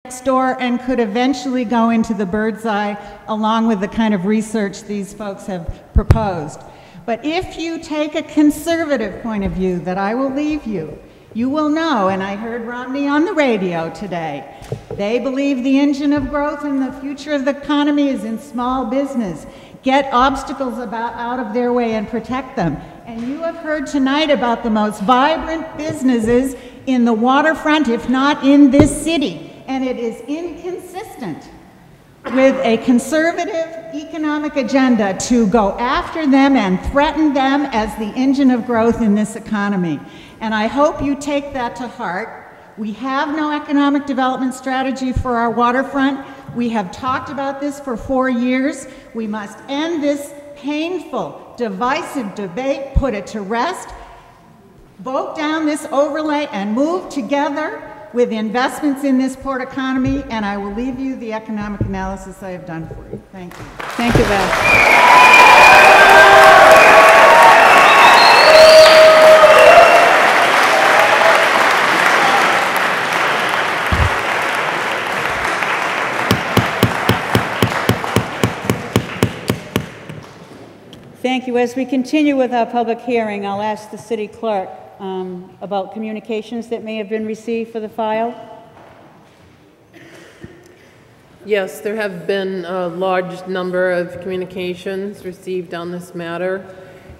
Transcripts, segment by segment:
next door and could eventually go into the bird's eye along with the kind of research these folks have proposed. But if you take a conservative point of view that I will leave you, you will know, and I heard Romney on the radio today, they believe the engine of growth and the future of the economy is in small business. Get obstacles out of their way and protect them. And you have heard tonight about the most vibrant businesses in the waterfront, if not in this city. And it is inconsistent with a conservative economic agenda to go after them and threaten them as the engine of growth in this economy. And I hope you take that to heart. We have no economic development strategy for our waterfront. We have talked about this for 4 years. We must end this painful, divisive debate, put it to rest, vote down this overlay, and move together with investments in this port economy, and I will leave you the economic analysis I have done for you. Thank you. Thank you, Beth. Thank you. As we continue with our public hearing, I'll ask the city clerk about communications that may have been received for the file. Yes, there have been a large number of communications received on this matter,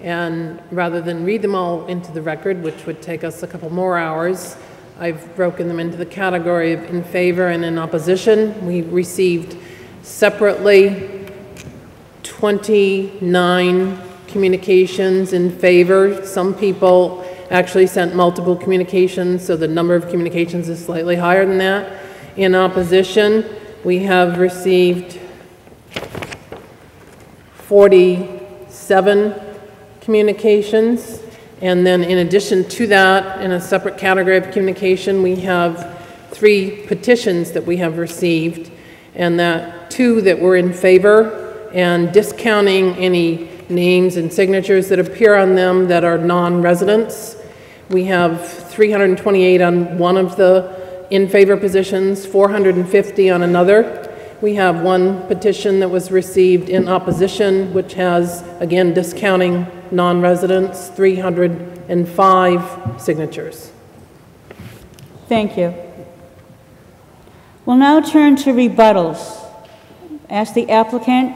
and rather than read them all into the record, which would take us a couple more hours, I've broken them into the category of in favor and in opposition. We received separately 29 communications in favor. Some people actually sent multiple communications, so the number of communications is slightly higher than that. In opposition, we have received 47 communications, and then in addition to that, in a separate category of communication, we have 3 petitions that we have received, and that 2 that were in favor, and discounting any names and signatures that appear on them that are non-residents. We have 328 on one of the in favor positions, 450 on another. We have 1 petition that was received in opposition, which has, again, discounting non-residents, 305 signatures. Thank you. We'll now turn to rebuttals. Ask the applicant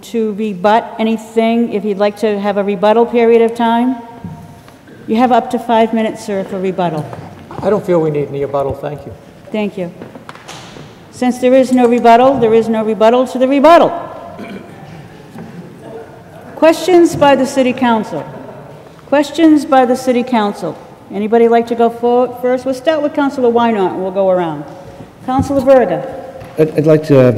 to rebut anything, if you'd like to have a rebuttal period of time. You have up to 5 minutes, sir, for rebuttal. I don't feel we need any rebuttal, thank you. Thank you. Since there is no rebuttal to the rebuttal. Questions by the City Council. Questions by the City Council. Anybody like to go forward first? We'll start with Councilor Wynot and we'll go around. Councilor Berger. I'd like to,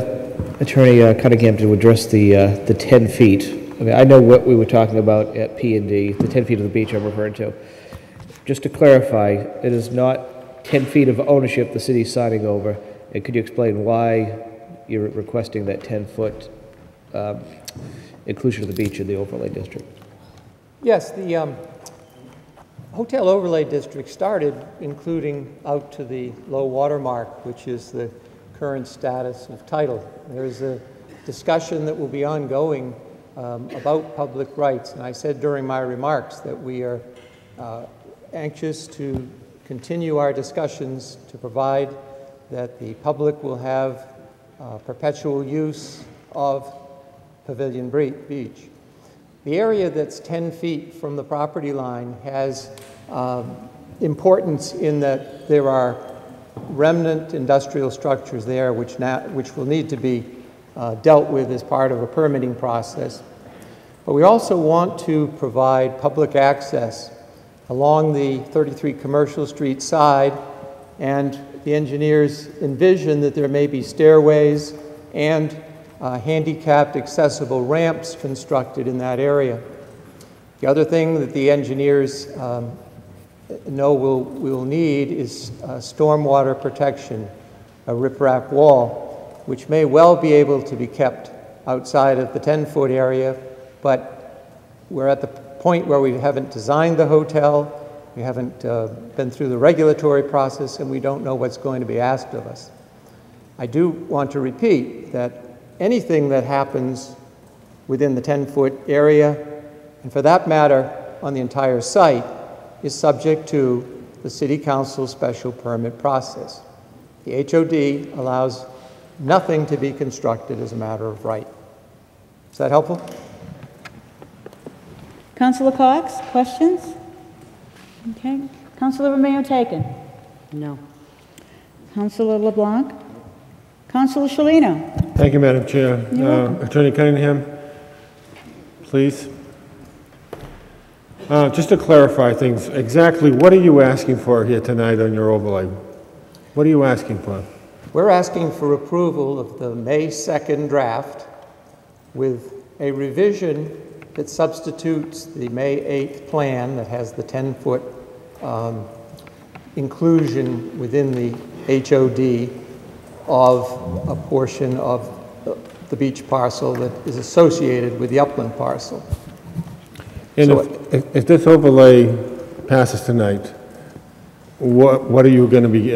Attorney Cunningham, to address the 10 feet. I mean, I know what we were talking about at P&D, the 10 feet of the beach I'm referring to. Just to clarify, it is not 10 feet of ownership the city's signing over. And could you explain why you're requesting that 10-foot inclusion of the beach in the overlay district? Yes, the hotel overlay district started including out to the low water mark, which is the current status of title. There is a discussion that will be ongoing about public rights, and I said during my remarks that we are anxious to continue our discussions to provide that the public will have perpetual use of Pavilion Beach. The area that's 10 feet from the property line has importance in that there are remnant industrial structures there which will need to be dealt with as part of a permitting process. But we also want to provide public access along the 33 Commercial Street side, and the engineers envision that there may be stairways and handicapped accessible ramps constructed in that area. The other thing that the engineers know we'll need is stormwater protection, a riprap wall, which may well be able to be kept outside of the 10-foot area, but we're at the point where we haven't designed the hotel, we haven't been through the regulatory process, and we don't know what's going to be asked of us. I do want to repeat that anything that happens within the 10-foot area, and for that matter, on the entire site, is subject to the City Council special permit process. The HOD allows nothing to be constructed as a matter of right. Is that helpful? Councilor Cox, questions? Okay. Councilor Romeo taken? No. Councilor LeBlanc? Councilor Shalino? Thank you, Madam Chair. Attorney Cunningham, please. Just to clarify things, exactly what are you asking for here tonight on your overlay? What are you asking for? We're asking for approval of the May 2nd draft with a revision that substitutes the May 8th plan that has the 10-foot inclusion within the HOD of a portion of the beach parcel that is associated with the upland parcel. And So if this overlay passes tonight, what are you going to be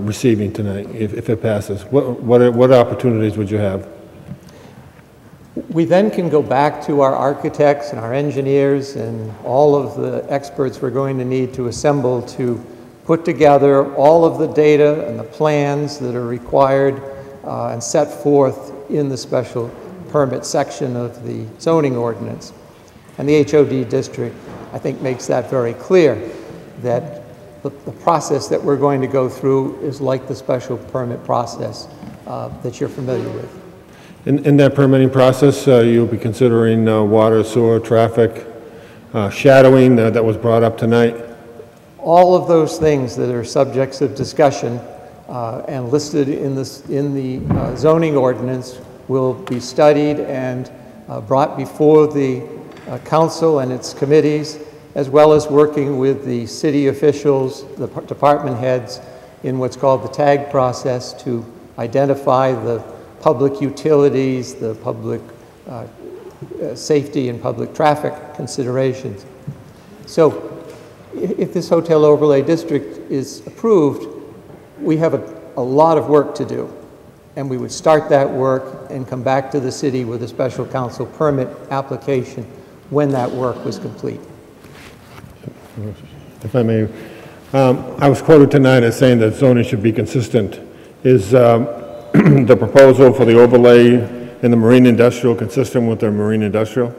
receiving tonight if it passes? What opportunities would you have? we then can go back to our architects and our engineers and all of the experts we're going to need to assemble to put together all of the data and the plans that are required and set forth in the special permit section of the zoning ordinance. And the HOD district, I think, makes that very clear, that the process that we're going to go through is like the special permit process that you're familiar with. In that permitting process, you'll be considering water, sewer, traffic, shadowing that was brought up tonight? All of those things that are subjects of discussion and listed in the zoning ordinance will be studied and brought before the council and its committees, as well as working with the city officials, the department heads, in what's called the TAG process to identify the public utilities, the public safety and public traffic considerations. So if this hotel overlay district is approved, we have a lot of work to do. And we would start that work and come back to the city with a special council permit application when that work was complete. If I may, I was quoted tonight as saying that zoning should be consistent. Is the proposal for the overlay in the marine industrial consistent with the marine industrial?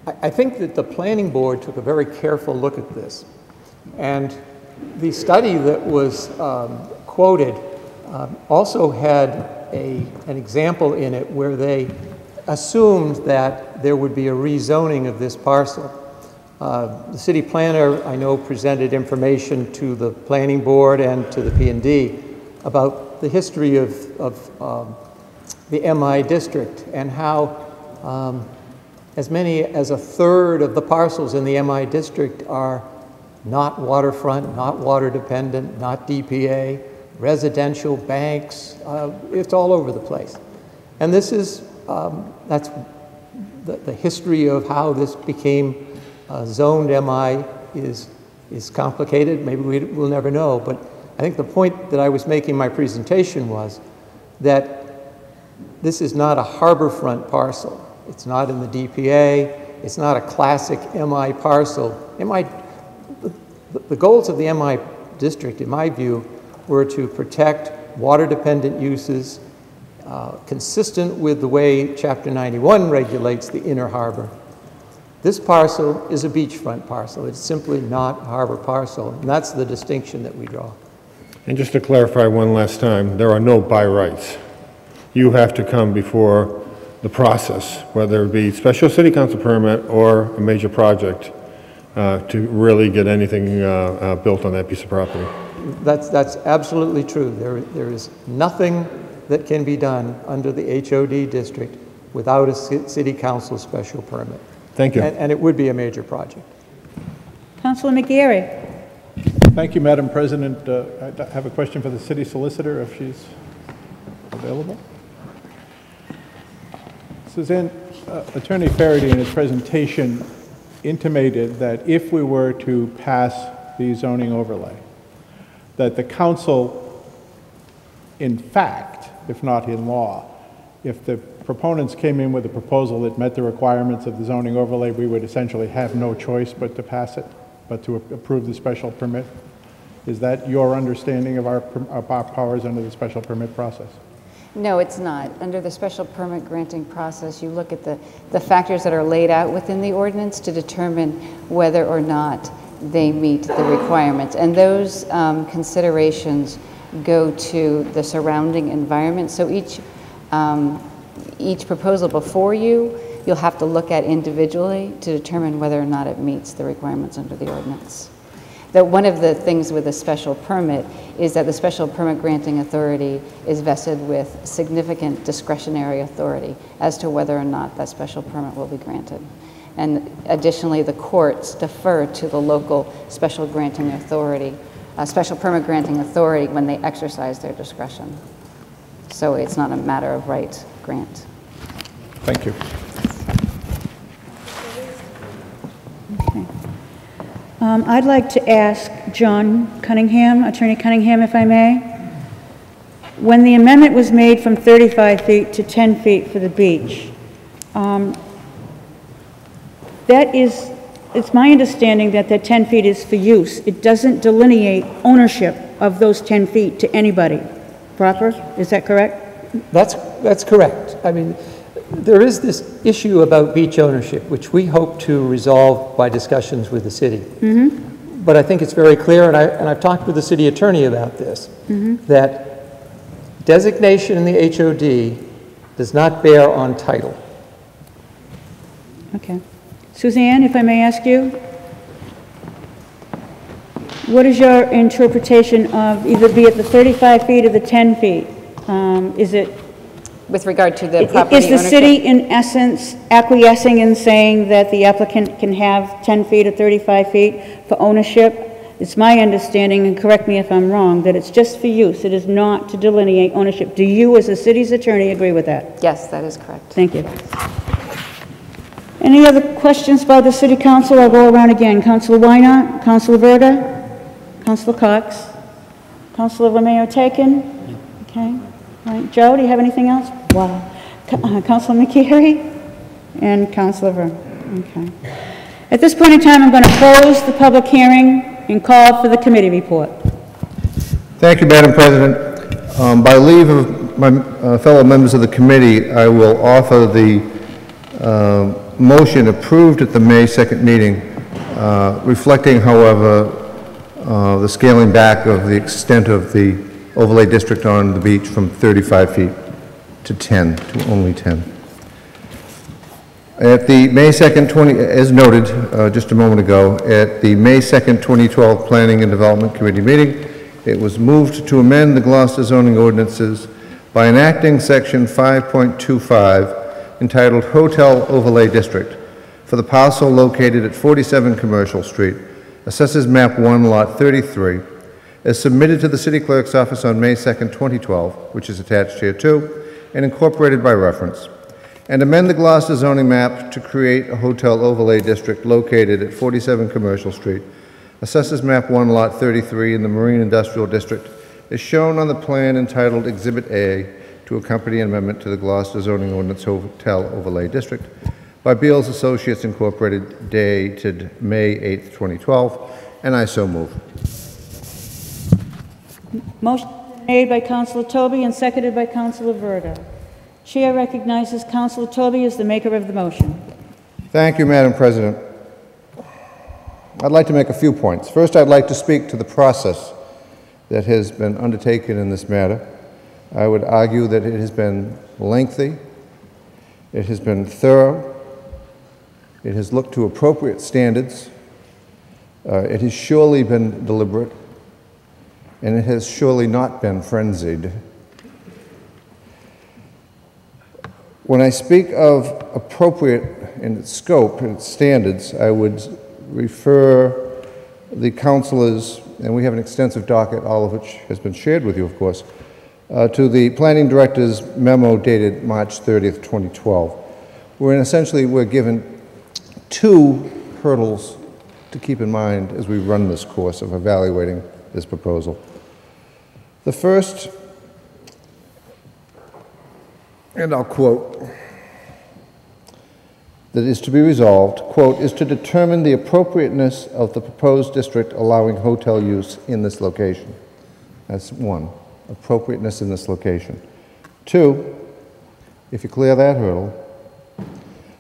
I think that the planning board took a very careful look at this. And the study that was quoted also had an example in it where they assumed that there would be a rezoning of this parcel. The city planner, I know, presented information to the planning board and to the P&D about the history of the MI district and how as many as a third of the parcels in the MI district are not waterfront, not water dependent, not DPA, residential, banks, it's all over the place. And this is, that's the history of how this became zoned MI is complicated. Maybe we'll never know, but I think the point that I was making in my presentation was that this is not a harborfront parcel. It's not in the DPA. It's not a classic MI parcel. The goals of the MI district, in my view, were to protect water-dependent uses consistent with the way Chapter 91 regulates the inner harbor. This parcel is a beachfront parcel. It's simply not a harbor parcel, and that's the distinction that we draw. And just to clarify one last time, there are no by rights. You have to come before the process, whether it be special city council permit or a major project, to really get anything built on that piece of property. That's absolutely true. There is nothing that can be done under the HOD district without a city council special permit. Thank you. And it would be a major project. Councilor McGarry. Thank you, Madam President. I have a question for the city solicitor, if she's available. Suzanne, Attorney Faraday in his presentation intimated that if we were to pass the zoning overlay, that the council in fact, if not in law. If the proponents came in with a proposal that met the requirements of the zoning overlay, we would essentially have no choice but to pass it, but to approve the special permit. Is that your understanding of our powers under the special permit process? No, it's not. Under the special permit granting process, you look at the factors that are laid out within the ordinance to determine whether or not they meet the requirements. And those considerations go to the surrounding environment. So each proposal before you, you'll have to look at individually to determine whether or not it meets the requirements under the ordinance. That one of the things with a special permit is that the special permit granting authority is vested with significant discretionary authority as to whether or not that special permit will be granted. And additionally, the courts defer to the local special granting authority, special permit granting authority when they exercise their discretion. So it's not a matter of right grant. Thank you. Okay. I'd like to ask John Cunningham, Attorney Cunningham, if I may. When the amendment was made from 35 feet to 10 feet for the beach, it's my understanding that 10 feet is for use. It doesn't delineate ownership of those 10 feet to anybody. Proper? Is that correct? That's correct. I mean, there is this issue about beach ownership, which we hope to resolve by discussions with the city. Mm-hmm. But I think it's very clear, and I've talked with the city attorney about this, mm-hmm. that designation in the HOD does not bear on title. Okay. Suzanne, if I may ask you, what is your interpretation of either be it the 35 feet or the 10 feet? Is it... With regard to the property Is the ownership? city, in essence, acquiescing in saying that the applicant can have 10 feet or 35 feet for ownership? It's my understanding, and correct me if I'm wrong, that it's just for use. It is not to delineate ownership. Do you, as a city's attorney, agree with that? Yes, that is correct. Thank you. Any other questions by the city council? I'll go around again. Councilor Wynot, Councilor Verda, Councilor Cox, Councilor Romeo Taken. Okay. All right. Joe, do you have anything else? Wow. Councilor McCary and Councilor Verda. Okay. At this point in time, I'm going to close the public hearing and call for the committee report. Thank you, Madam President. By leave of my fellow members of the committee, I will offer the motion approved at the May 2nd meeting, reflecting, however, the scaling back of the extent of the overlay district on the beach from 35 feet to 10, to only 10. At the May 2nd, as noted just a moment ago, at the May 2nd, 2012 Planning and Development Committee meeting, it was moved to amend the Gloucester zoning ordinances by enacting Section 5.25 entitled Hotel Overlay District for the parcel located at 47 Commercial Street, Assessors Map 1, Lot 33, as submitted to the City Clerk's office on May 2nd, 2012, which is attached here too, and incorporated by reference, and amend the Gloucester zoning map to create a hotel overlay district located at 47 Commercial Street, Assessors Map 1, Lot 33 in the Marine Industrial District, as shown on the plan entitled Exhibit A to accompany an amendment to the Gloucester zoning ordinance Hotel Overlay District by Beals Associates Incorporated, dated May 8th, 2012, and I so move. Motion made by Councilor Toby and seconded by Councilor Verda. Chair recognizes Councilor Toby as the maker of the motion. Thank you, Madam President. I'd like to make a few points. First, I'd like to speak to the process that has been undertaken in this matter. I would argue that it has been lengthy, it has been thorough, it has looked to appropriate standards, it has surely been deliberate, and it has surely not been frenzied. When I speak of appropriate in its scope and its standards, I would refer the councilors, and we have an extensive docket, all of which has been shared with you, of course, to the planning director's memo dated March 30th, 2012, wherein essentially we're given two hurdles to keep in mind as we run this course of evaluating this proposal. The first and I'll quote, that is to be resolved, quote, is to determine the appropriateness of the proposed district allowing hotel use in this location. That's one, appropriateness in this location. Two, if you clear that hurdle,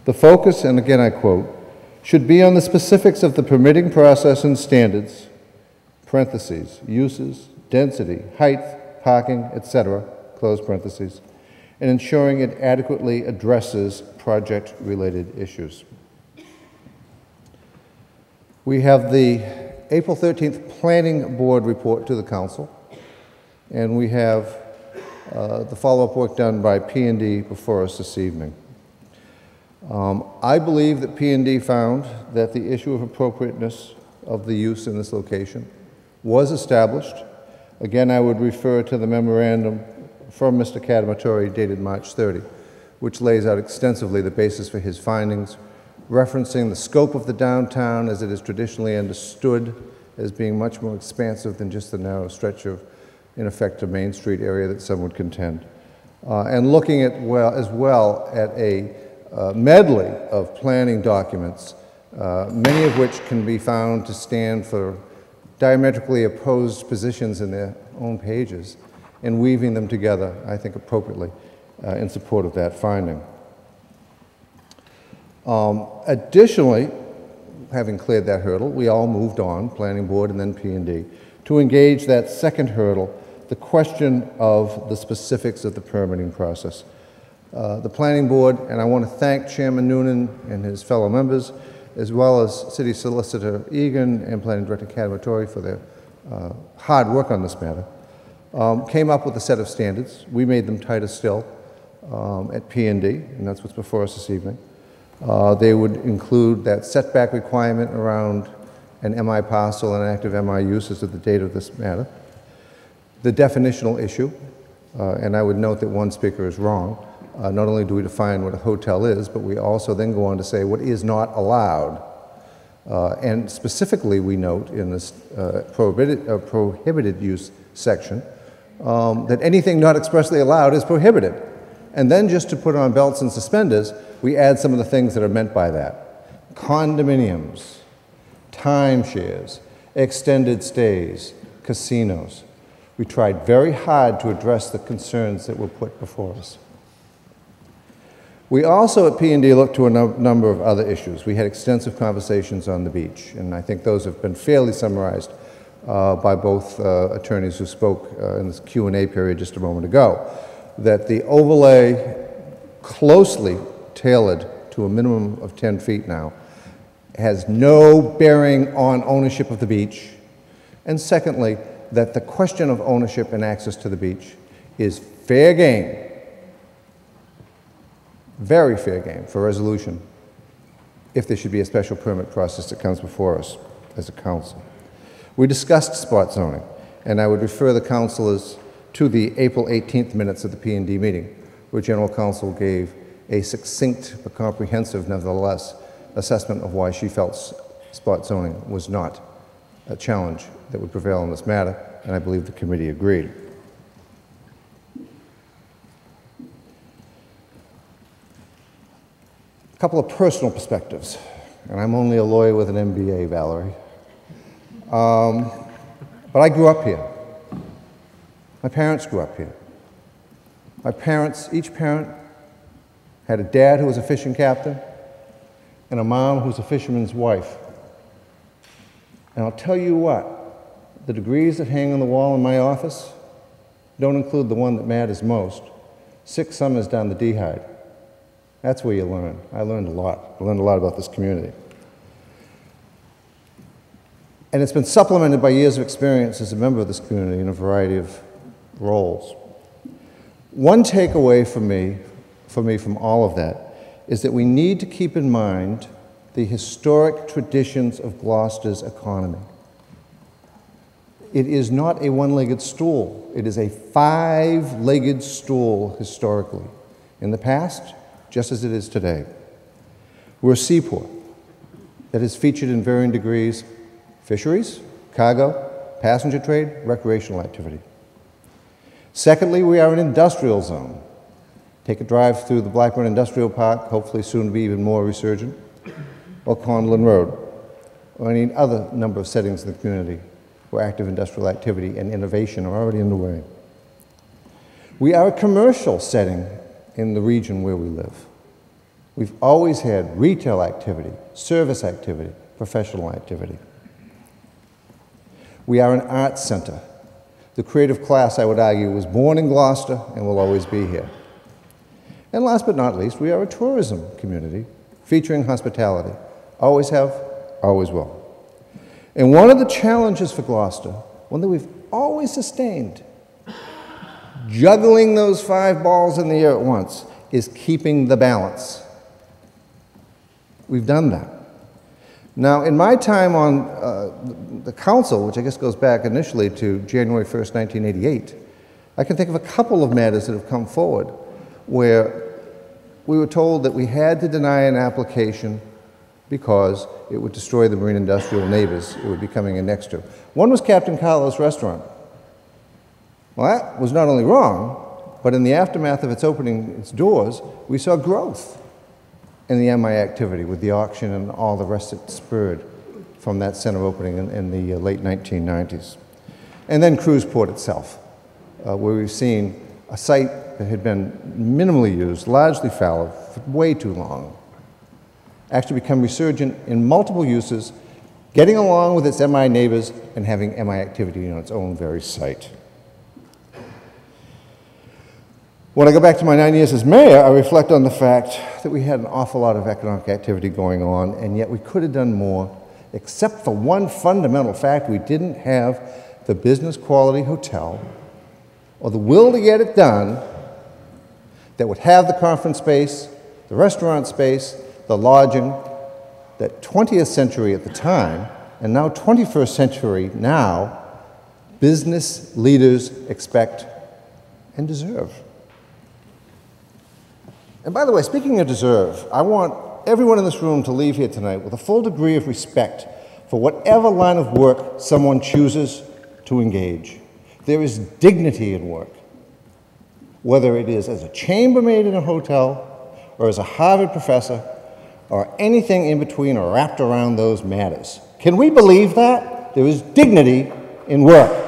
the focus, and again I quote, should be on the specifics of the permitting process and standards, parentheses, uses, density, height, parking, etc., close parentheses, and ensuring it adequately addresses project-related issues. We have the April 13th Planning Board report to the Council, and we have the follow-up work done by P&D before us this evening. I believe that P&D found that the issue of appropriateness of the use in this location was established. Again, I would refer to the memorandum from Mr. Cadamatore dated March 30, which lays out extensively the basis for his findings, referencing the scope of the downtown as it is traditionally understood as being much more expansive than just the narrow stretch of, in effect, a Main Street area that some would contend. And looking at as well at a medley of planning documents, many of which can be found to stand for diametrically opposed positions in their own pages, and weaving them together, I think, appropriately in support of that finding. Additionally, having cleared that hurdle, we all moved on, Planning Board and then P&D, to engage that second hurdle, the question of the specifics of the permitting process. The Planning Board, and I want to thank Chairman Noonan and his fellow members, as well as City Solicitor Egan and Planning Director Cadamatore for their hard work on this matter, came up with a set of standards. We made them tighter still at P&D, and that's what's before us this evening. They would include that setback requirement around an MI parcel and active MI use as of the date of this matter. The definitional issue, and I would note that one speaker is wrong. Not only do we define what a hotel is, but we also then go on to say what is not allowed. And specifically, we note in this prohibited use section that anything not expressly allowed is prohibited. And then just to put on belts and suspenders, we add some of the things that are meant by that. Condominiums, timeshares, extended stays, casinos. We tried very hard to address the concerns that were put before us. We also at P&D looked to a number of other issues. We had extensive conversations on the beach, and I think those have been fairly summarized by both attorneys who spoke in this Q&A period just a moment ago, that the overlay, closely tailored to a minimum of 10 feet now, has no bearing on ownership of the beach. And secondly, that the question of ownership and access to the beach is fair game, very fair game for resolution if there should be a special permit process that comes before us as a council. We discussed spot zoning, and I would refer the councilors to the April 18th minutes of the P&D meeting, where General Counsel gave a succinct but comprehensive, nevertheless, assessment of why she felt spot zoning was not a challenge that would prevail in this matter, and I believe the committee agreed. A couple of personal perspectives, and I'm only a lawyer with an MBA, Valerie. But I grew up here. My parents grew up here. My parents, each parent, had a dad who was a fishing captain and a mom who was a fisherman's wife. And I'll tell you what, the degrees that hang on the wall in my office don't include the one that matters most. 6 summers down the D'Hide. That's where you learn. I learned a lot. I learned a lot about this community. And it's been supplemented by years of experience as a member of this community in a variety of roles. One takeaway for me from all of that is that we need to keep in mind the historic traditions of Gloucester's economy. It is not a one-legged stool. It is a 5-legged stool historically. In the past, just as it is today. We're a seaport that is featured in varying degrees fisheries, cargo, passenger trade, recreational activity. Secondly, we are an industrial zone. Take a drive through the Blackburn Industrial Park, hopefully soon to be even more resurgent, or Conlin Road, or any other number of settings in the community where active industrial activity and innovation are already underway. We are a commercial setting in the region where we live. We've always had retail activity, service activity, professional activity. We are an arts center. The creative class, I would argue, was born in Gloucester and will always be here. And last but not least, we are a tourism community featuring hospitality. Always have, always will. And one of the challenges for Gloucester, one that we've always sustained, juggling those 5 balls in the air at once, is keeping the balance. We've done that. Now, in my time on the council, which I guess goes back initially to January 1st, 1988, I can think of a couple of matters that have come forward where we were told that we had to deny an application because it would destroy the marine industrial neighbors it would be coming in next to. One was Captain Carlos Restaurant. Well, that was not only wrong, but in the aftermath of its opening its doors, we saw growth in the MI activity with the auction and all the rest it spurred from that center opening in the late 1990s. And then Cruzport itself, where we've seen a site that had been minimally used, largely fallow, for way too long, actually become resurgent in multiple uses, getting along with its MI neighbors and having MI activity on its own very site. When I go back to my 9 years as mayor, I reflect on the fact that we had an awful lot of economic activity going on, and yet we could have done more, except for one fundamental fact: we didn't have the business quality hotel or the will to get it done that would have the conference space, the restaurant space, the lodging that 20th century at the time, and now 21st century now, business leaders expect and deserve. And by the way, speaking of deserve, I want everyone in this room to leave here tonight with a full degree of respect for whatever line of work someone chooses to engage. There is dignity in work, whether it is as a chambermaid in a hotel, or as a Harvard professor, or anything in between or wrapped around those matters. Can we believe that? There is dignity in work.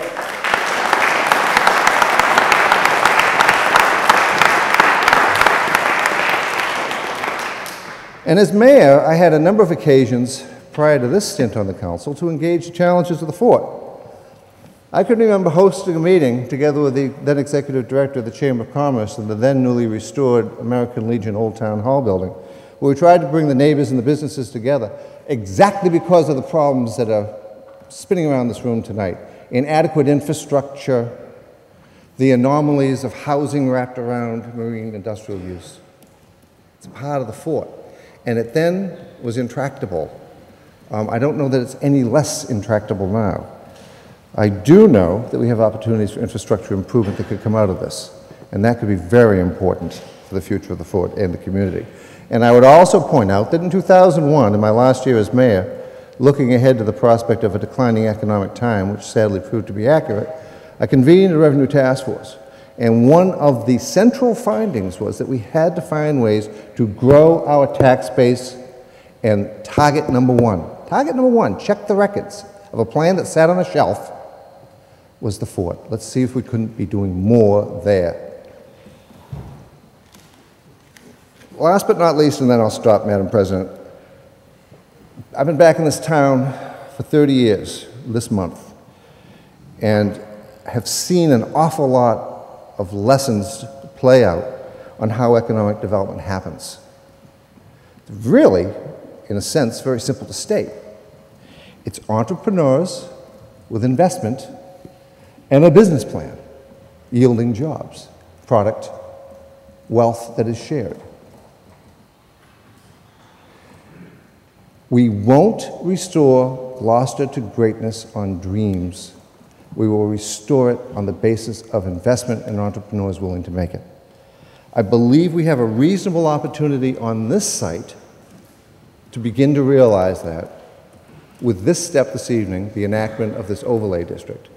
And as mayor, I had a number of occasions prior to this stint on the council to engage the challenges of the fort. I can remember hosting a meeting together with the then executive director of the Chamber of Commerce in the then newly restored American Legion Old Town Hall building, where we tried to bring the neighbors and the businesses together exactly because of the problems that are spinning around this room tonight. Inadequate infrastructure, the anomalies of housing wrapped around marine industrial use. It's part of the fort. And it then was intractable. I don't know that it's any less intractable now. I do know that we have opportunities for infrastructure improvement that could come out of this, and that could be very important for the future of the fort and the community. And I would also point out that in 2001, in my last year as mayor, looking ahead to the prospect of a declining economic time, which sadly proved to be accurate, I convened a revenue task force. And one of the central findings was that we had to find ways to grow our tax base, and target number one, check the records of a plan that sat on a shelf, was the fort. Let's see if we couldn't be doing more there. Last but not least, and then I'll stop, Madam President, I've been back in this town for 30 years this month, and have seen an awful lot of lessons play out on how economic development happens. Really, in a sense, very simple to state. It's entrepreneurs with investment and a business plan yielding jobs, product, wealth that is shared. We won't restore Gloucester to greatness on dreams. We will restore it on the basis of investment and entrepreneurs willing to make it. I believe we have a reasonable opportunity on this site to begin to realize that with this step this evening, the enactment of this overlay district,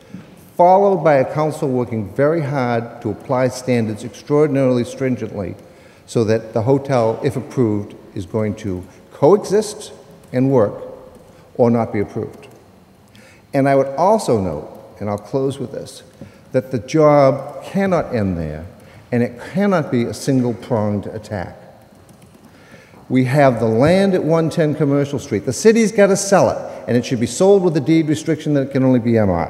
followed by a council working very hard to apply standards extraordinarily stringently so that the hotel, if approved, is going to coexist and work or not be approved. And I would also note, and I'll close with this, that the job cannot end there, and it cannot be a single-pronged attack. We have the land at 110 Commercial Street. The city's got to sell it, and it should be sold with a deed restriction that it can only be MI.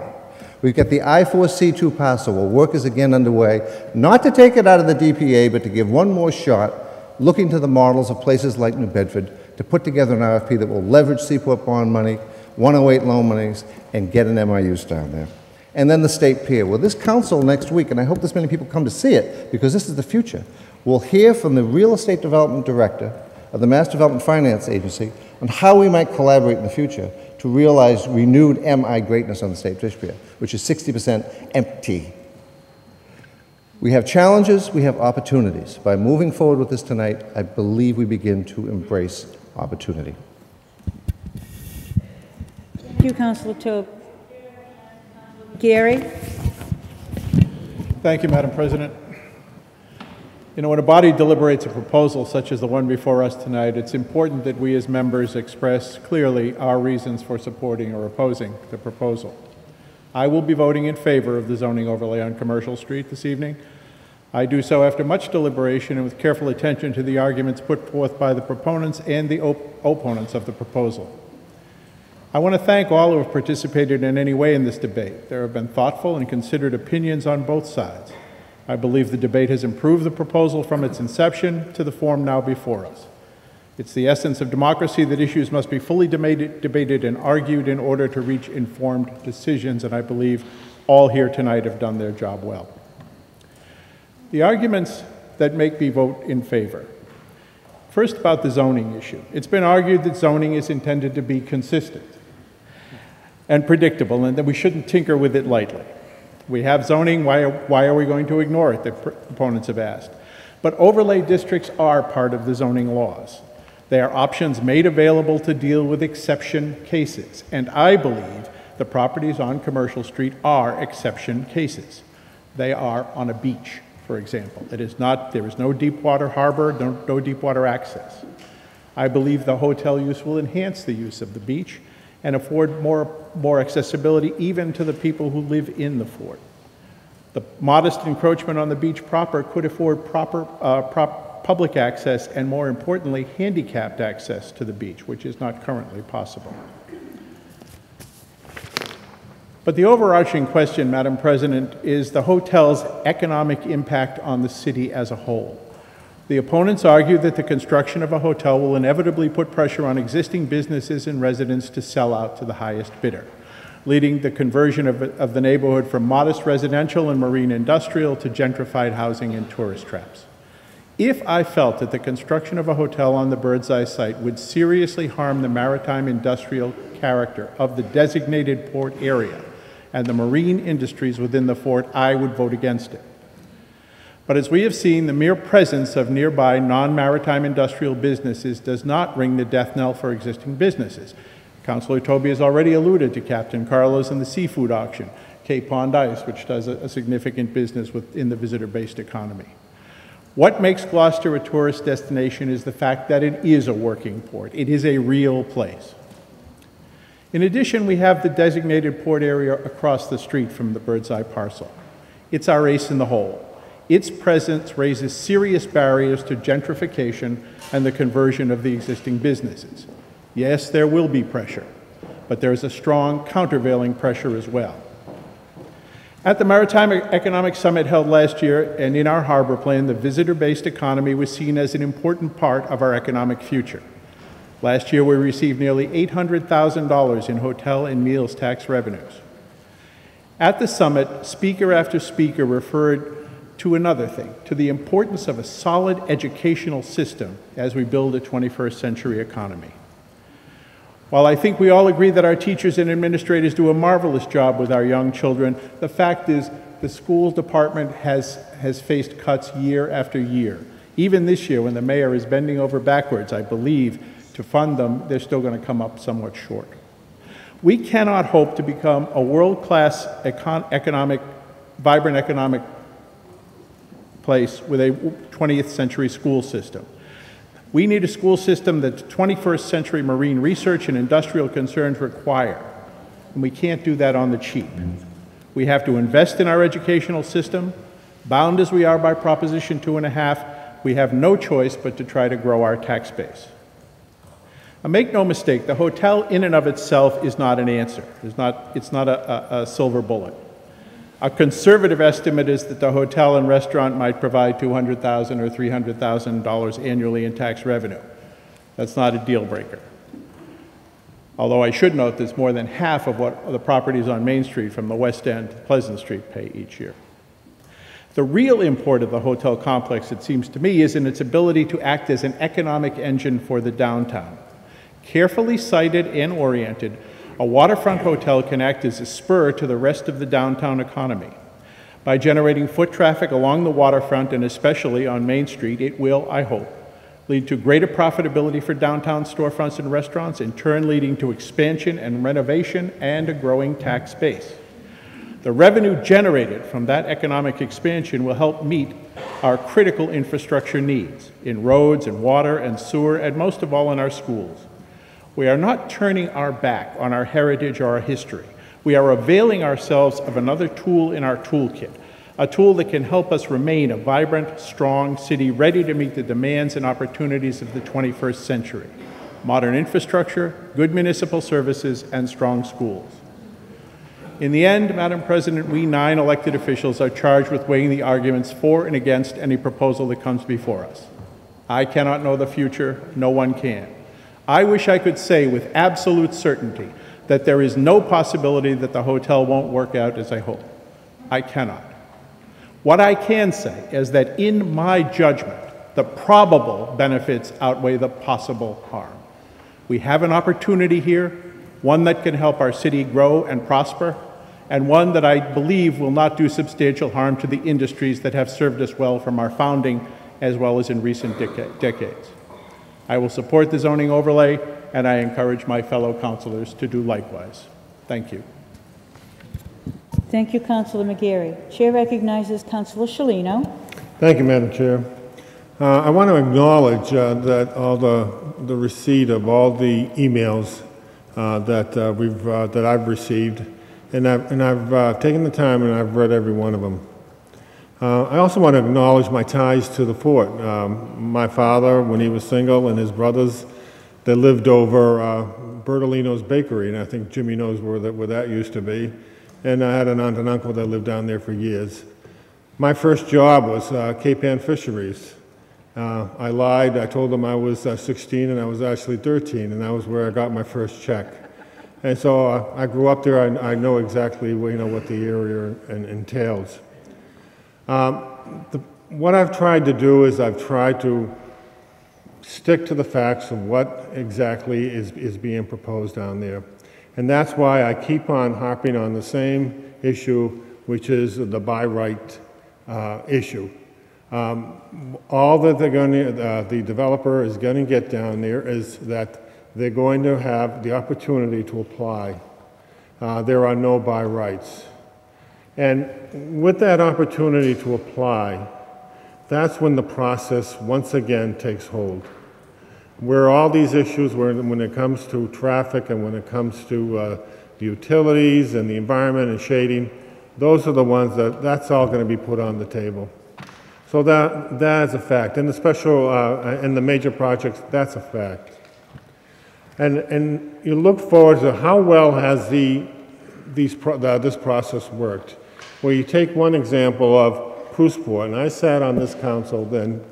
We've got the I-4C2 parcel where work is again underway, not to take it out of the DPA, but to give one more shot, looking to the models of places like New Bedford to put together an RFP that will leverage Seaport bond money, 108 loan monies, and get an MIUs down there. And then the State Pier. Well, this council next week, and I hope this many people come to see it, because this is the future, we'll hear from the Real Estate Development Director of the Mass Development Finance Agency on how we might collaborate in the future to realize renewed MI greatness on the State Fish Pier, which is 60% empty. We have challenges, we have opportunities. By moving forward with this tonight, I believe we begin to embrace opportunity. Thank you, Councilor Toop. Gary? Thank you, Madam President. You know, when a body deliberates a proposal such as the one before us tonight, it's important that we as members express clearly our reasons for supporting or opposing the proposal. I will be voting in favor of the zoning overlay on Commercial Street this evening. I do so after much deliberation and with careful attention to the arguments put forth by the proponents and the opponents of the proposal. I want to thank all who have participated in any way in this debate. There have been thoughtful and considered opinions on both sides. I believe the debate has improved the proposal from its inception to the form now before us. It's the essence of democracy that issues must be fully debated and argued in order to reach informed decisions, and I believe all here tonight have done their job well. The arguments that make me vote in favor. First, about the zoning issue. It's been argued that zoning is intended to be consistent and predictable, and that we shouldn't tinker with it lightly. We have zoning, why are we going to ignore it, the proponents have asked. But overlay districts are part of the zoning laws. They are options made available to deal with exception cases, and I believe the properties on Commercial Street are exception cases. They are on a beach, for example. There is no deep water harbor, no deep water access. I believe the hotel use will enhance the use of the beach and afford more accessibility even to the people who live in the fort. The modest encroachment on the beach proper could afford proper public access and, more importantly, handicapped access to the beach, which is not currently possible. But the overarching question, Madam President, is the hotel's economic impact on the city as a whole. The opponents argue that the construction of a hotel will inevitably put pressure on existing businesses and residents to sell out to the highest bidder, leading the conversion of the neighborhood from modest residential and marine industrial to gentrified housing and tourist traps. If I felt that the construction of a hotel on the Birdseye site would seriously harm the maritime industrial character of the designated port area and the marine industries within the fort, I would vote against it. But as we have seen, the mere presence of nearby non-maritime industrial businesses does not ring the death knell for existing businesses. Councilor Toby has already alluded to Captain Carlos and the seafood auction, Cape Pond Ice, which does a significant business within the visitor-based economy. What makes Gloucester a tourist destination is the fact that it is a working port. It is a real place. In addition, we have the designated port area across the street from the Birdseye parcel. It's our ace in the hole. Its presence raises serious barriers to gentrification and the conversion of the existing businesses. Yes, there will be pressure, but there is a strong countervailing pressure as well. At the Maritime Economic Summit held last year and in our harbor plan, the visitor-based economy was seen as an important part of our economic future. Last year, we received nearly $800,000 in hotel and meals tax revenues. At the summit, speaker after speaker referred to another thing, to the importance of a solid educational system as we build a 21st century economy. While I think we all agree that our teachers and administrators do a marvelous job with our young children, the fact is the school department has faced cuts year after year. Even this year, when the mayor is bending over backwards, I believe, to fund them, they're still going to come up somewhat short. We cannot hope to become a world-class vibrant economic place with a 20th century school system. We need a school system that 21st century marine research and industrial concerns require, and we can't do that on the cheap. We have to invest in our educational system. Bound as we are by Proposition 2.5, we have no choice but to try to grow our tax base. Now, make no mistake, the hotel in and of itself is not an answer. It's not a silver bullet. A conservative estimate is that the hotel and restaurant might provide $200,000 or $300,000 annually in tax revenue. That's not a deal breaker. Although I should note that's more than half of what the properties on Main Street from the West End to Pleasant Street pay each year. The real import of the hotel complex, it seems to me, is in its ability to act as an economic engine for the downtown. Carefully sited and oriented, a waterfront hotel can act as a spur to the rest of the downtown economy. By generating foot traffic along the waterfront and especially on Main Street, it will, I hope, lead to greater profitability for downtown storefronts and restaurants, in turn leading to expansion and renovation and a growing tax base. The revenue generated from that economic expansion will help meet our critical infrastructure needs in roads and water and sewer, and most of all in our schools. We are not turning our back on our heritage or our history. We are availing ourselves of another tool in our toolkit, a tool that can help us remain a vibrant, strong city ready to meet the demands and opportunities of the 21st century. Modern infrastructure, good municipal services, and strong schools. In the end, Madam President, we 9 elected officials are charged with weighing the arguments for and against any proposal that comes before us. I cannot know the future, no one can. I wish I could say with absolute certainty that there is no possibility that the hotel won't work out as I hope. I cannot. What I can say is that in my judgment, the probable benefits outweigh the possible harm. We have an opportunity here, one that can help our city grow and prosper, and one that I believe will not do substantial harm to the industries that have served us well from our founding as well as in recent decades. I will support the zoning overlay, and I encourage my fellow councilors to do likewise. Thank you. Thank you, Councilor McGarry. Chair recognizes Councilor Shalino. Thank you, Madam Chair. I want to acknowledge the receipt of all the emails that I've received, and I've taken the time and I've read every one of them. I also want to acknowledge my ties to the fort. My father, when he was single, and his brothers, they lived over Bertolino's Bakery, and I think Jimmy knows where that used to be. And I had an aunt and uncle that lived down there for years. My first job was Cape Ann Fisheries. I lied. I told them I was 16 and I was actually 13, and that was where I got my first check. And so I grew up there. I know exactly what the area entails. What I've tried to do is I've tried to stick to the facts of what exactly is being proposed down there. And that's why I keep on harping on the same issue, which is the by right issue. All that the developer is going to get down there is that they're going to have the opportunity to apply. There are no by rights. And with that opportunity to apply, that's when the process once again takes hold. Where all these issues, when it comes to traffic and when it comes to the utilities and the environment and shading, those are the ones that's all going to be put on the table. So that is a fact. And the special and the major projects, that's a fact. And you look forward to how well has this process worked. Well, you take one example of Pruceport, and I sat on this council then,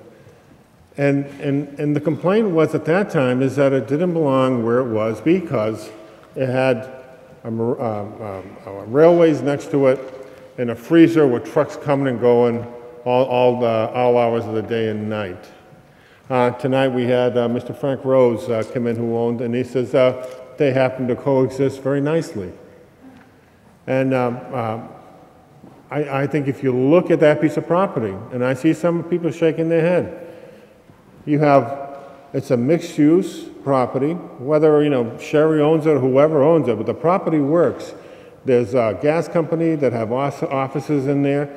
and the complaint was at that time is that it didn't belong where it was because it had railways next to it and a freezer with trucks coming and going all hours of the day and night. Tonight we had Mr. Frank Rose come in who owned, and he says they happen to coexist very nicely. And I think if you look at that piece of property, and I see some people shaking their head, it's a mixed-use property, whether, Sherry owns it or whoever owns it, but the property works. There's a gas company that have offices in there.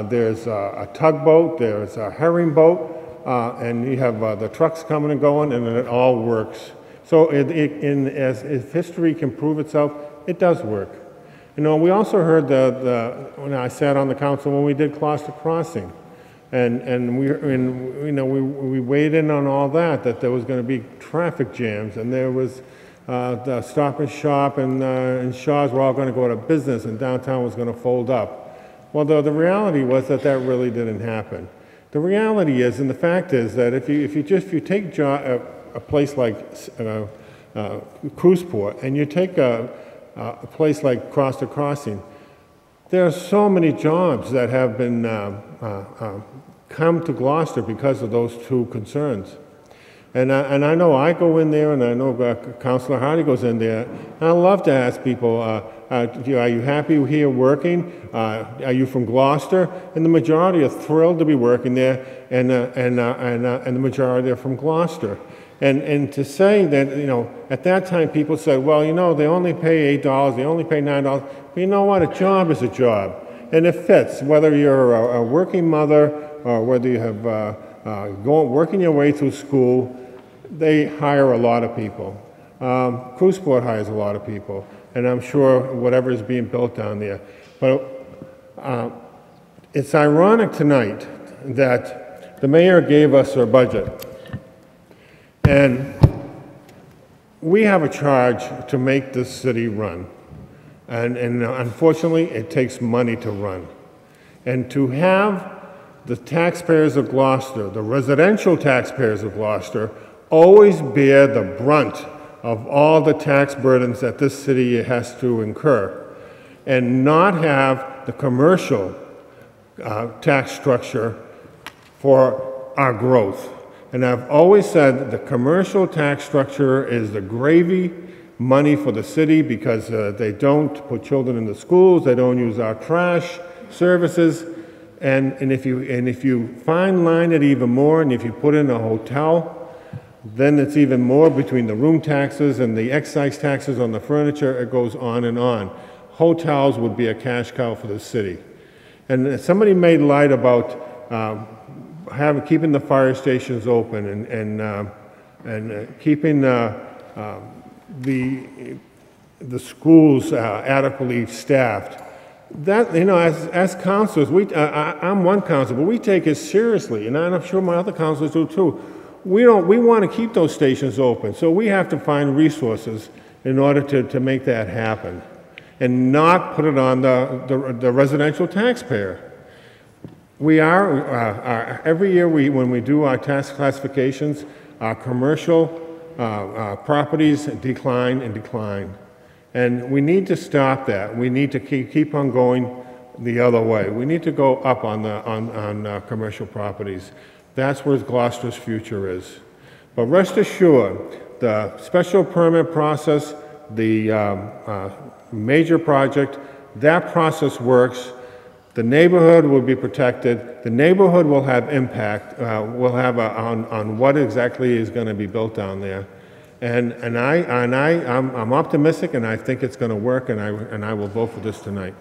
There's a tugboat, there's a herring boat, and you have the trucks coming and going, and it all works. So if history can prove itself, it does work. You know, we also heard when I sat on the council when we did Gloucester Crossing, and we weighed in on all that there was going to be traffic jams, and there was the Stop and Shop and Shaw's were all going to go out of business, and downtown was going to fold up. Well, the reality was that really didn't happen. The reality is, and the fact is, that if you take a place like Cruiseport, and you take a place like Gloucester Crossing, there are so many jobs that have been come to Gloucester because of those two concerns. And I know I go in there, and I know Councilor Hardy goes in there, and I love to ask people, are you happy here working? Are you from Gloucester? And the majority are thrilled to be working there, and the majority are from Gloucester. And to say that, you know, at that time people said, well, you know, they only pay $8, they only pay $9. But you know what? A job is a job. And it fits, whether you're a working mother or whether you have working your way through school, they hire a lot of people. Cruiseport hires a lot of people. And I'm sure whatever is being built down there. But it's ironic tonight that the mayor gave us our budget. And we have a charge to make this city run. And unfortunately, it takes money to run. And to have the taxpayers of Gloucester, the residential taxpayers of Gloucester, always bear the brunt of all the tax burdens that this city has to incur, and not have the commercial tax structure for our growth. And I've always said the commercial tax structure is the gravy money for the city because they don't put children in the schools, they don't use our trash services, and if you fine line it even more, and if you put in a hotel, then it's even more between the room taxes and the excise taxes on the furniture. It goes on and on. Hotels would be a cash cow for the city. And somebody made light about keeping the fire stations open and keeping the schools adequately staffed. That, you know, as councilors, I'm one councilor, but we take it seriously, and I'm sure my other councilors do too. We want to keep those stations open, so we have to find resources in order to make that happen, and not put it on the residential taxpayer. We are, every year when we do our tax classifications, our commercial properties decline and decline. And we need to stop that. We need to keep on going the other way. We need to go up on commercial properties. That's where Gloucester's future is. But rest assured, the special permit process, the major project, that process works. The neighborhood will be protected. The neighborhood will have impact, on what exactly is going to be built down there. And I'm optimistic, and I think it's going to work, and I will vote for this tonight.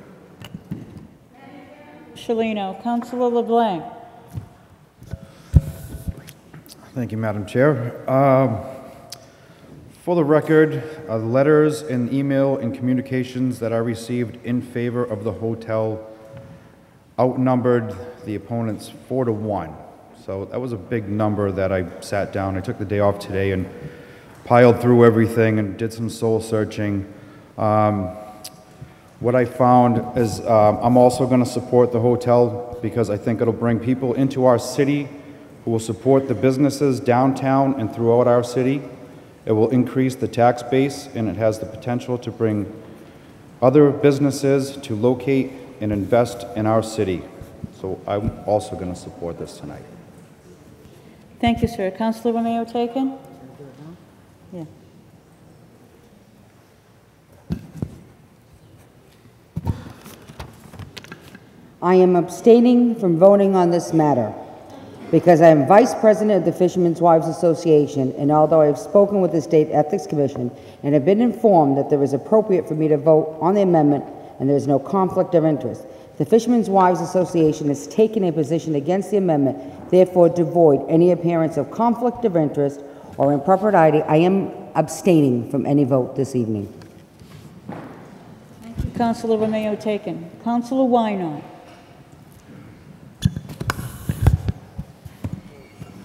Shalino. Councilor LeBlanc. Thank you, Madam Chair. For the record, the letters and email and communications that I received in favor of the hotel outnumbered the opponents 4-1. So that was a big number that I sat down. I took the day off today and piled through everything and did some soul searching. What I found is I'm also going to support the hotel because I think it'll bring people into our city who will support the businesses downtown and throughout our city. It will increase the tax base, and it has the potential to bring other businesses to locate and invest in our city. So I'm also going to support this tonight. Thank you, sir. Councilor Romeo Taken? Yeah. I am abstaining from voting on this matter because I am Vice President of the Fishermen's Wives Association, and although I have spoken with the State Ethics Commission and have been informed that it is appropriate for me to vote on the amendment and there is no conflict of interest. The Fishermen's Wives Association has taken a position against the amendment, therefore to avoid any appearance of conflict of interest or impropriety. I am abstaining from any vote this evening. Councilor Romeo taken. Councilor Wynot.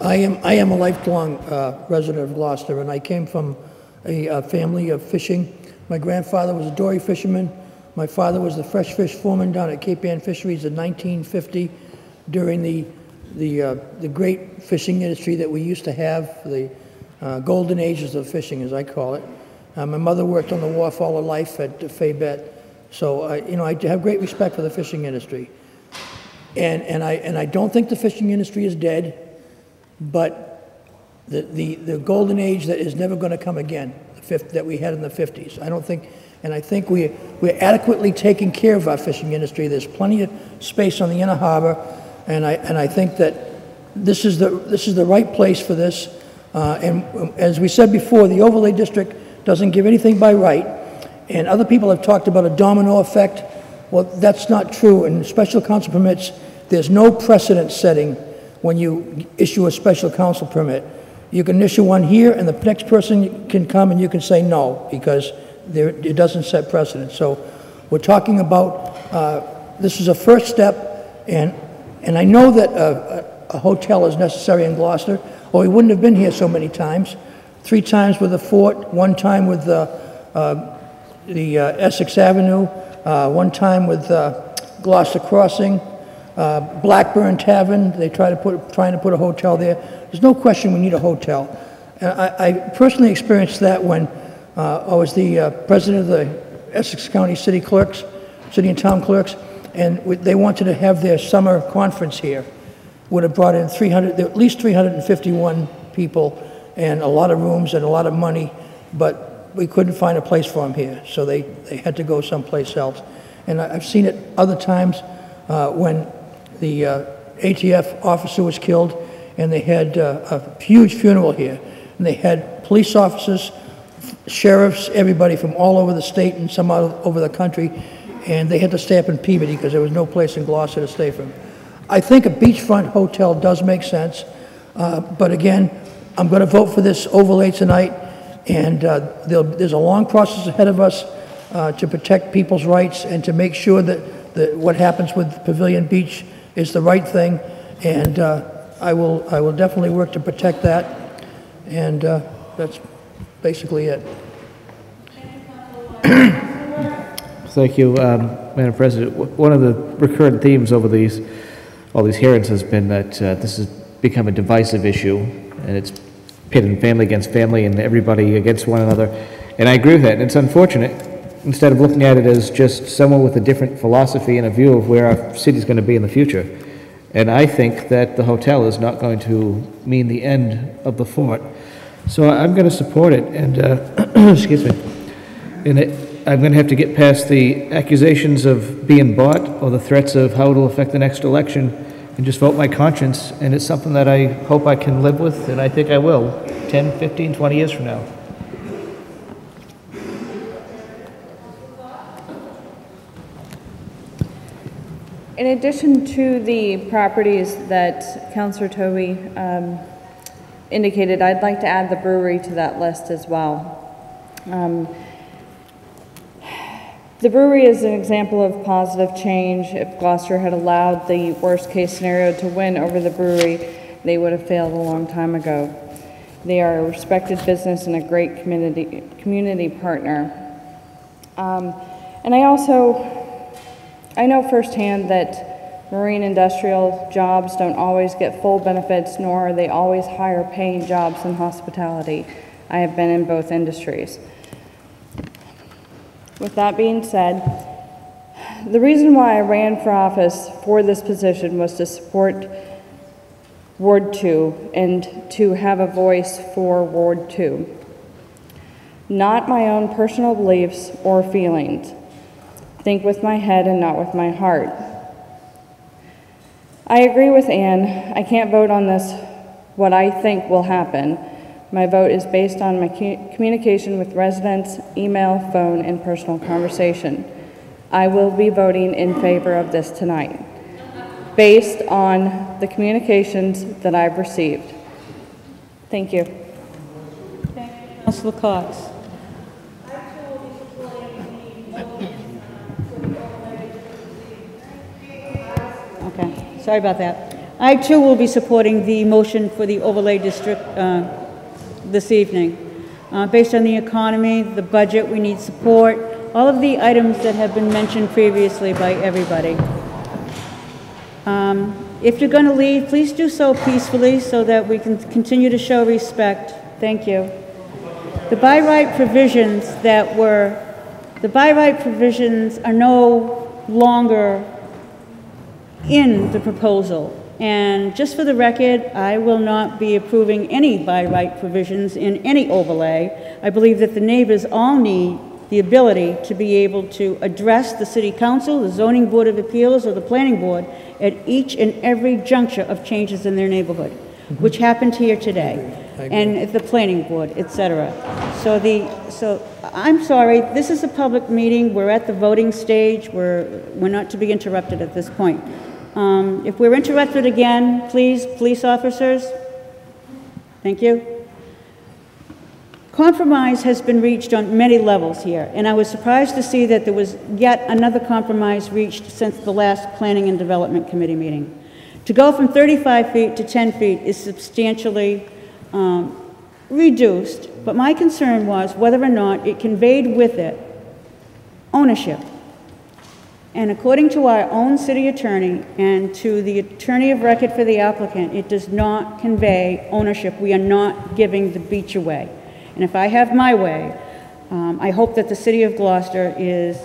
I am a lifelong resident of Gloucester, and I came from a family of fishing. My grandfather was a dory fisherman. My father was the fresh fish foreman down at Cape Ann Fisheries in 1950 during the great fishing industry that we used to have, the golden ages of fishing, as I call it. My mother worked on the wharf all her life at Fayette, so I have great respect for the fishing industry. And I don't think the fishing industry is dead, but the golden age that is never going to come again, that we had in the 50s. I don't think, and I think we're adequately taking care of our fishing industry. There's plenty of space on the inner harbor, and I think that this is the right place for this. And as we said before, the overlay district doesn't give anything by right, and other people have talked about a domino effect. Well, that's not true. In special counsel permits, there's no precedent setting when you issue a special counsel permit. You can issue one here, and the next person can come and you can say no, because it doesn't set precedent. So we're talking about, this is a first step, and I know that a hotel is necessary in Gloucester, or we wouldn't have been here so many times. 3 times with the fort, 1 time with the Essex Avenue, 1 time with Gloucester Crossing, Blackburn Tavern. They trying to put a hotel there. There's no question we need a hotel. And I personally experienced that when I was the president of the Essex County City and Town Clerks, and they wanted to have their summer conference here. Would have brought in at least 351 people, and a lot of rooms and a lot of money, but we couldn't find a place for them here, so they had to go someplace else. And I've seen it other times when the ATF officer was killed, and they had a huge funeral here, and they had police officers, sheriffs, everybody from all over the state and some all over the country, and they had to stay up in Peabody because there was no place in Gloucester to stay from. I think a beachfront hotel does make sense, but again, I'm going to vote for this overlay tonight, and there's a long process ahead of us to protect people's rights and to make sure that what happens with Pavilion Beach is the right thing, and I will definitely work to protect that, and that's basically it. Thank you, Madam President. One of the recurrent themes over all these hearings has been that this has become a divisive issue, and it's pitting family against family and everybody against one another. And I agree with that, and it's unfortunate. Instead of looking at it as just someone with a different philosophy and a view of where our city's going to be in the future. And I think that the hotel is not going to mean the end of the fort. So I'm going to support it, and, excuse me, and I'm going to have to get past the accusations of being bought or the threats of how it'll affect the next election and just vote my conscience, and it's something that I hope I can live with, and I think I will, 10, 15, 20 years from now. In addition to the properties that Councillor Toby indicated, I'd like to add the brewery to that list as well. The brewery is an example of positive change. If Gloucester had allowed the worst-case scenario to win over the brewery, they would have failed a long time ago. They are a respected business and a great community partner. And I know firsthand that marine industrial jobs don't always get full benefits, nor are they always higher paying jobs in hospitality. I have been in both industries. With that being said, the reason why I ran for office for this position was to support Ward 2 and to have a voice for Ward 2. Not my own personal beliefs or feelings. Think with my head and not with my heart. I agree with Ann. I can't vote on this, what I think will happen. My vote is based on my communication with residents, email, phone, and personal conversation. I will be voting in favor of this tonight, based on the communications that I've received. Thank you. Councilor Cox. Okay, sorry about that. I too will be supporting the motion for the overlay district this evening. Based on the economy, the budget, we need support, all of the items that have been mentioned previously by everybody. If you're going to leave, please do so peacefully so that we can continue to show respect. Thank you. The by right provisions are no longer in the proposal. And just for the record, I will not be approving any by right provisions in any overlay. I believe that the neighbors all need the ability to be able to address the City Council, the Zoning Board of Appeals, or the Planning Board at each and every juncture of changes in their neighborhood, which happened here today, and at the Planning Board, etc. So I'm sorry, this is a public meeting. We're at the voting stage. We're not to be interrupted at this point. If we're interrupted again, please, police officers. Thank you. Compromise has been reached on many levels here, and I was surprised to see that there was yet another compromise reached since the last Planning and Development Committee meeting. To go from 35 feet to 10 feet is substantially reduced, but my concern was whether or not it conveyed with it ownership. And according to our own city attorney and to the attorney of record for the applicant, it does not convey ownership. We are not giving the beach away. And if I have my way, I hope that the City of Gloucester is,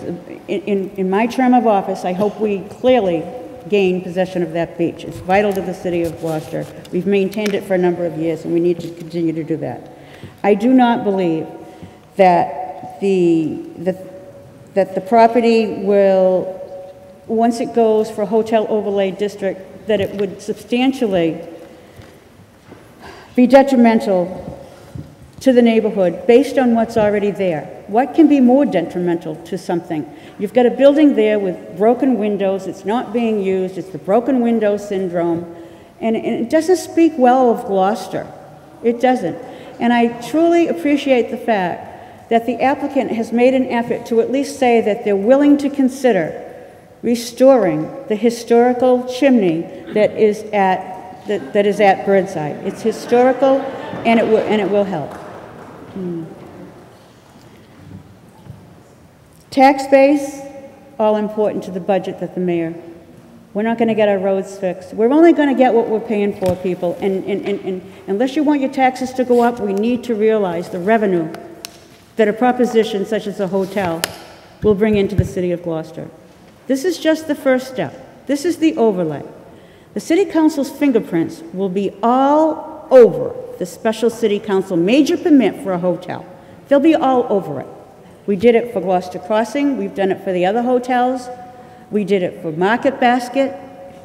in my term of office, I hope we clearly gain possession of that beach. It's vital to the City of Gloucester. We've maintained it for a number of years, and we need to continue to do that. I do not believe that the property will, once it goes for a hotel overlay district, that it would substantially be detrimental to the neighborhood based on what's already there. What can be more detrimental to something? You've got a building there with broken windows. It's not being used. It's the broken window syndrome. And it doesn't speak well of Gloucester. It doesn't. And I truly appreciate the fact that the applicant has made an effort to at least say that they're willing to consider restoring the historical chimney that is at Birdseye. It's historical, and it will help. Tax base, all important to the budget that the mayor. We're not going to get our roads fixed. We're only going to get what we're paying for, people. And unless you want your taxes to go up, we need to realize the revenue that a proposition such as a hotel will bring into the City of Gloucester. This is just the first step. This is the overlay. The City Council's fingerprints will be all over the special City Council major permit for a hotel. They'll be all over it. We did it for Gloucester Crossing. We've done it for the other hotels. We did it for Market Basket,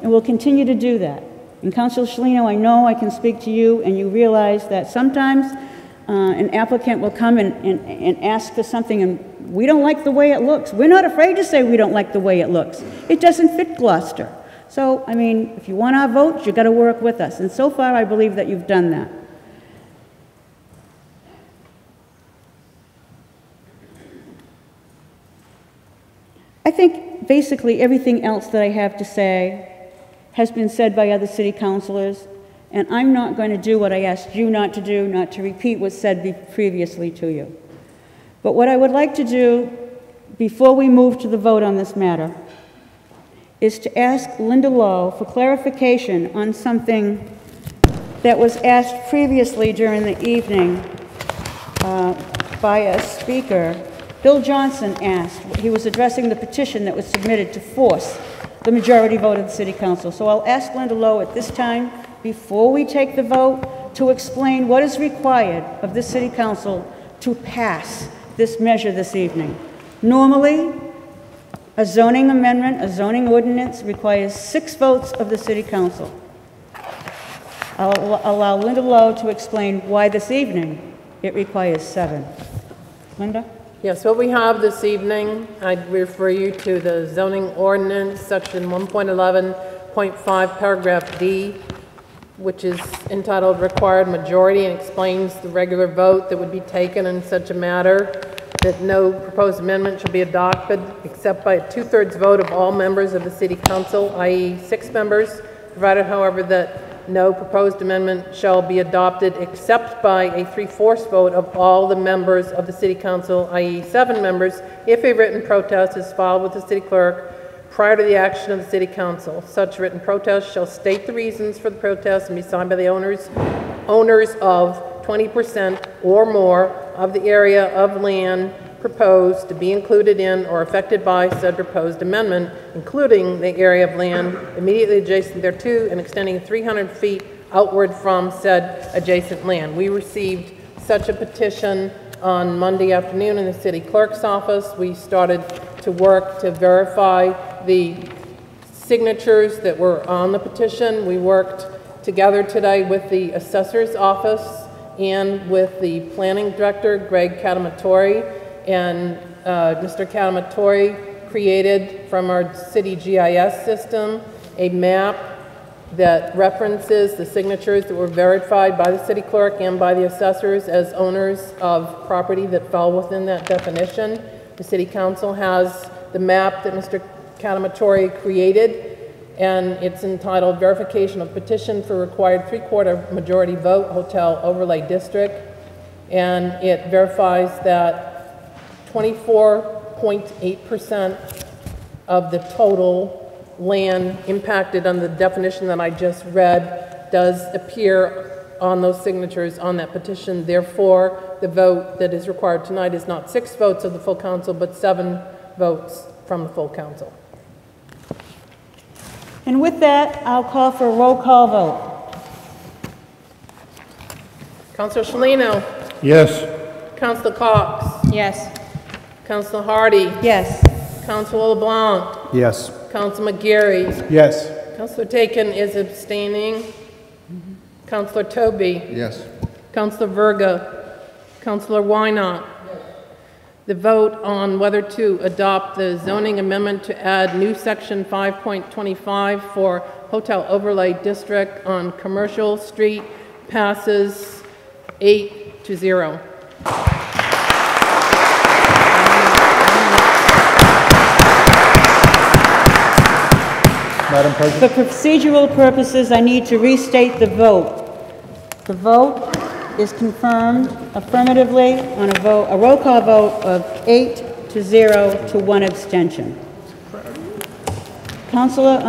and we'll continue to do that. And Councilor Shalino, I know I can speak to you, and you realize that sometimes an applicant will come and ask for something, and we don't like the way it looks. We're not afraid to say we don't like the way it looks. It doesn't fit Gloucester. So, I mean, if you want our votes, you've got to work with us. And so far, I believe that you've done that. I think basically everything else that I have to say has been said by other city councilors, and I'm not going to do what I asked you not to do, not to repeat what's said previously to you. But what I would like to do before we move to the vote on this matter is to ask Linda Lowe for clarification on something that was asked previously during the evening by a speaker. Bill Johnson asked, he was addressing the petition that was submitted to force the majority vote of the City Council. So I'll ask Linda Lowe at this time, before we take the vote, to explain what is required of the City Council to pass this measure this evening. Normally, a zoning amendment, a zoning ordinance requires 6 votes of the City Council. I'll allow Linda Lowe to explain why this evening it requires 7. Linda? Yes, what we have this evening, I'd refer you to the zoning ordinance, section 1.11.5, paragraph D, which is entitled Required Majority, and explains the regular vote that would be taken in such a matter, that no proposed amendment shall be adopted except by a 2/3 vote of all members of the City Council, i.e. 6 members, provided, however, that no proposed amendment shall be adopted except by a 3/4 vote of all the members of the City Council, i.e. 7 members, if a written protest is filed with the City Clerk prior to the action of the City Council. Such written protest shall state the reasons for the protest and be signed by the owners of 20% or more of the area of land proposed to be included in or affected by said proposed amendment, including the area of land immediately adjacent thereto and extending 300 feet outward from said adjacent land. We received such a petition on Monday afternoon in the City Clerk's office. We started to work to verify the signatures that were on the petition. We worked together today with the Assessor's Office and with the Planning Director, Greg Catamatori, and Mr. Catamatori created from our city GIS system a map that references the signatures that were verified by the City Clerk and by the assessors as owners of property that fell within that definition. The City Council has the map that Mr. Catamatori created, and it's entitled Verification of Petition for Required 3/4 Majority Vote Hotel Overlay District, and it verifies that 24.8% of the total land impacted on the definition that I just read does appear on those signatures on that petition. Therefore, the vote that is required tonight is not 6 votes of the full council, but 7 votes from the full council. And with that, I'll call for a roll call vote. Councilor Shalino. Yes. Councilor Cox. Yes. Councilor Hardy. Yes. Councilor LeBlanc. Yes. Councilor McGarry. Yes. Councilor Taken is abstaining. Councilor Toby. Yes. Councilor Verga. Councilor Wynot. The vote on whether to adopt the zoning amendment to add new section 5.25 for Hotel Overlay District on Commercial Street passes 8-0. Madam President? For procedural purposes, I need to restate the vote. The vote is confirmed affirmatively on a roll call vote of 8-0 to 1 abstention. Councilor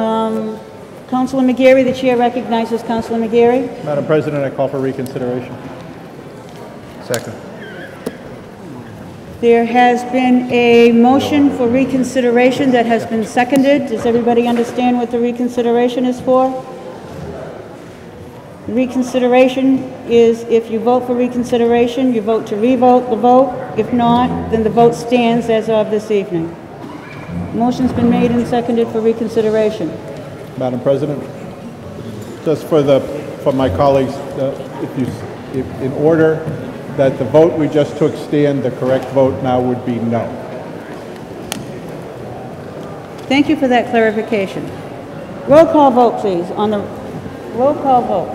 McGarry, the chair recognizes Councilor McGarry. Madam President, I call for reconsideration. Second. There has been a motion for reconsideration that has been seconded. Does everybody understand what the reconsideration is for? Reconsideration is if you vote for reconsideration, you vote to revote the vote. If not, then the vote stands as of this evening. Motion's been made and seconded for reconsideration. Madam President, just for my colleagues, in order that the vote we just took stand, the correct vote now would be no. Thank you for that clarification. Roll call vote, please, on the roll call vote.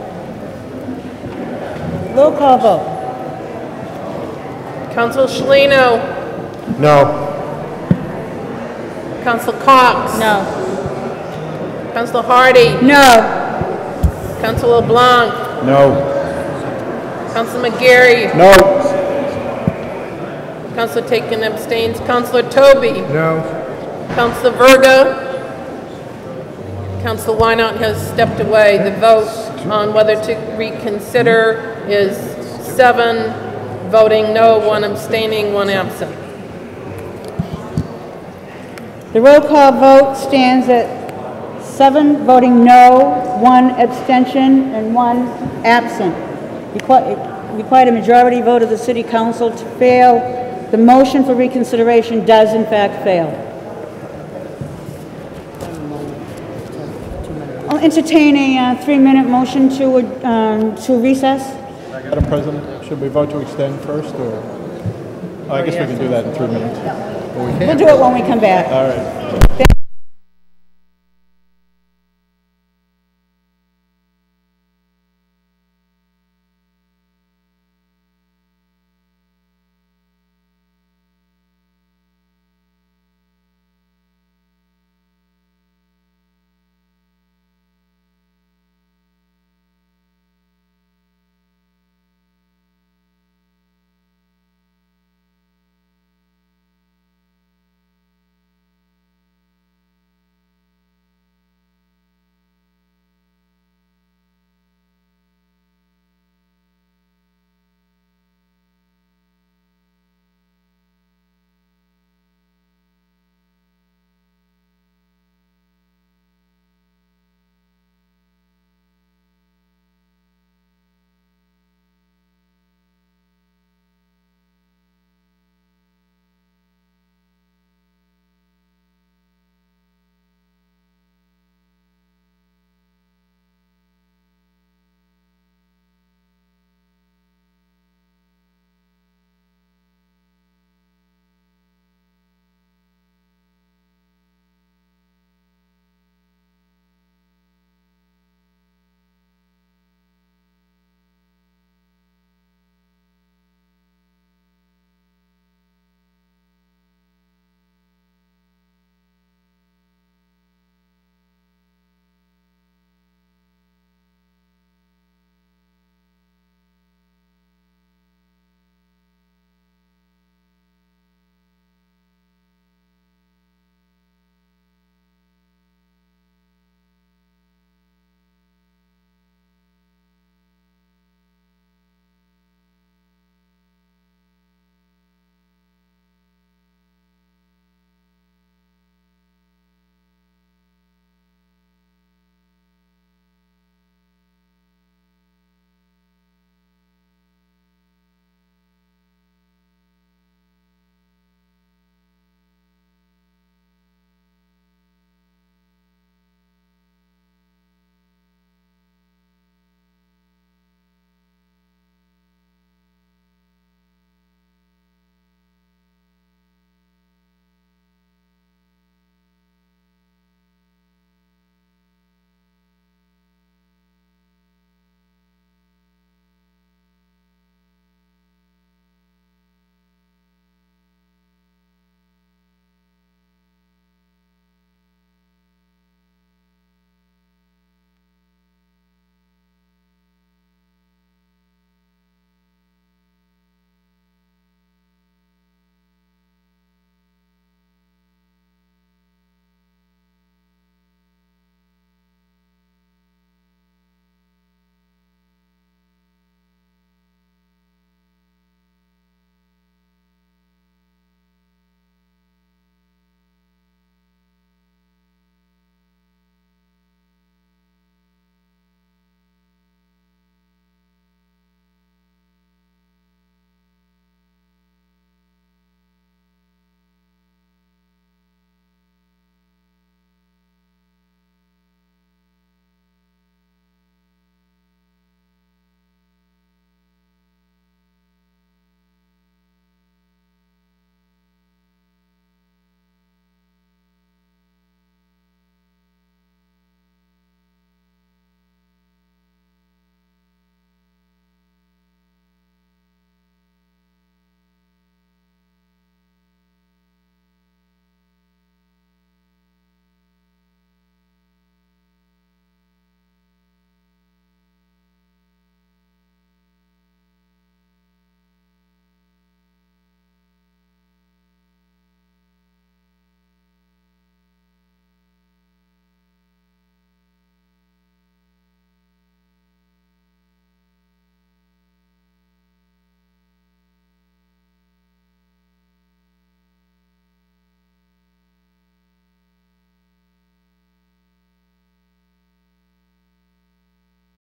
Roll call vote. Councilor Shalino. No. Councilor Cox. No. Councilor Hardy. No. Councilor LeBlanc. No. Councilor McGarry. No. Councilor Taken abstains. Councilor Toby. No. Councilor Verga. Councilor Wynot has stepped away. The vote on whether to reconsider is 7 voting no, 1 abstaining, 1 absent. The roll call vote stands at 7 voting no, 1 abstention, and 1 absent. Required a majority vote of the City Council to fail. The motion for reconsideration does in fact fail. I'll entertain a 3-minute motion to recess. Madam President, should we vote to extend first, or? I guess we can do that in 3 minutes. We'll do it when we come back. All right.